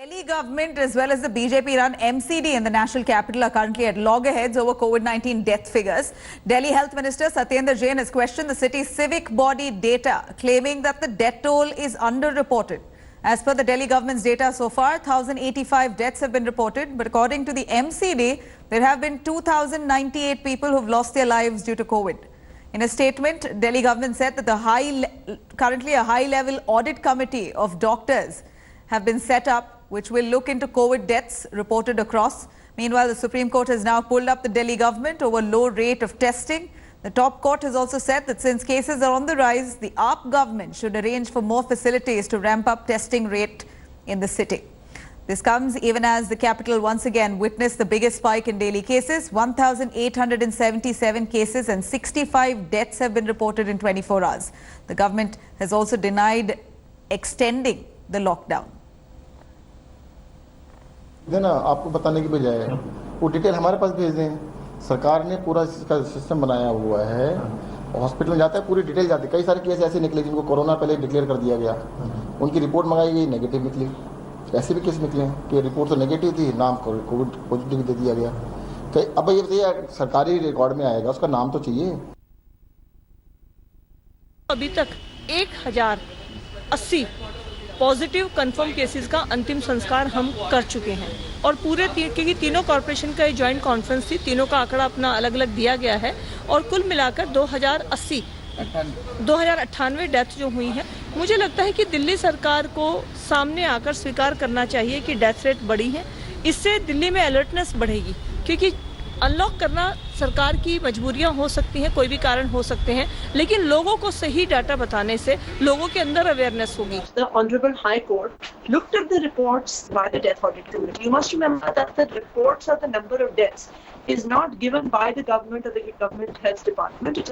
Delhi government as well as the BJP-run MCD in the national capital are currently at loggerheads over COVID-19 death figures. Delhi Health Minister Satyendra Jain has questioned the city's civic body data, claiming that the death toll is underreported. As per the Delhi government's data so far, 1,085 deaths have been reported, but according to the MCD, there have been 2,098 people who've lost their lives due to COVID. In a statement, Delhi government said that currently a high-level audit committee of doctors have been set up which will look into COVID deaths reported across. Meanwhile, the Supreme Court has now pulled up the Delhi government over low rate of testing. The top court has also said that since cases are on the rise, the AAP government should arrange for more facilities to ramp up testing rate in the city. This comes even as the capital once again witnessed the biggest spike in daily cases. 1,877 cases and 65 deaths have been reported in 24 hours. The government has also denied extending the lockdown. देना आपको बताने की बजाय वो detail हमारे पास भेज दें। सरकार ने पूरा इसका सिस्टम बनाया हुआ है, हॉस्पिटल में जाता है पूरी डिटेल जाती है। कई सारे केस ऐसे निकले जिनको कोरोना पहले डिक्लेयर कर दिया गया, उनकी रिपोर्ट मंगाई गई, नेगेटिव निकली। ऐसे भी केस निकले कि रिपोर्ट तो नेगेटिव थी, नाम कोविड पॉजिटिव दे दिया गया। तो अब ये बताइए सरकारी रिकॉर्ड में आएगा, उसका नाम तो चाहिए। अभी तक 1080 पॉजिटिव कंफर्म केसेस का अंतिम संस्कार हम कर चुके हैं और पूरे क्योंकि तीनों कॉरपोरेशन का जॉइंट कॉन्फ्रेंस थी, तीनों का आंकड़ा अपना अलग अलग दिया गया है और कुल मिलाकर 2098 डेथ जो हुई है। मुझे लगता है कि दिल्ली सरकार को सामने आकर स्वीकार करना चाहिए कि डेथ रेट बढ़ी है। इससे दिल्ली में अलर्टनेस बढ़ेगी क्योंकि अनलॉक करना सरकार की मजबूरियां हो सकती हैं, कोई भी कारण हो सकते हैं, लेकिन लोगों को सही डाटा बताने से लोगों के अंदर अवेयरनेस होगी। The Honorable High Court looked at the reports by the Death Audit Committee. You must remember that the reports of the number of deaths is not given by the government or the government health department.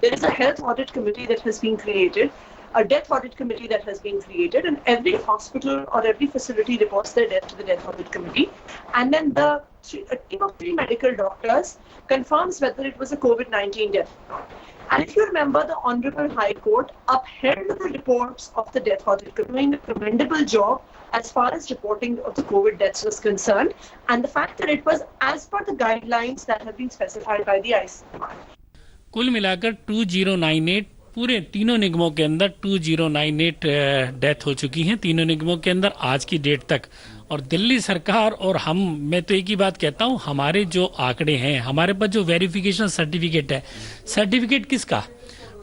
There is a health audit committee that has been created, a death audit committee that has been created, and every hospital or every facility reports their death to the death audit committee, and then a team of 3 medical doctors confirms whether it was a COVID-19 death or not. And if you remember, the Honorable High Court upheld the reports of the death audit committee, doing a commendable job as far as reporting of the COVID deaths was concerned, and the fact that it was as per the guidelines that have been specified by the ICMR. कुल मिलाकर 2098 पूरे तीनों निगमों के अंदर 2098 death हो चुकी हैं, तीनों निगमों के अंदर आज की डेट तक। और दिल्ली सरकार और मैं तो एक ही बात कहता हूं, हमारे जो आंकड़े हैं, हमारे पास जो वेरिफिकेशन सर्टिफिकेट है, सर्टिफिकेट किसका?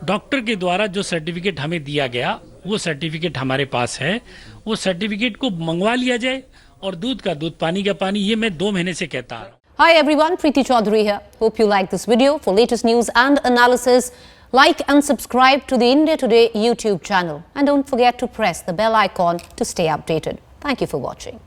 डॉक्टर के द्वारा जो सर्टिफिकेट हमें दिया गया वो सर्टिफिकेट हमारे पास है। वो सर्टिफिकेट को मंगवा लिया जाए और दूध का दूध, पानी का पानी, ये मैं 2 महीने से कहता हूँ। Hi everyone, Preeti Chaudhary here. Hope you like this video. For latest news and analysis, like and subscribe to the India Today YouTube channel. And don't forget to press the bell icon to stay updated. Thank you for watching.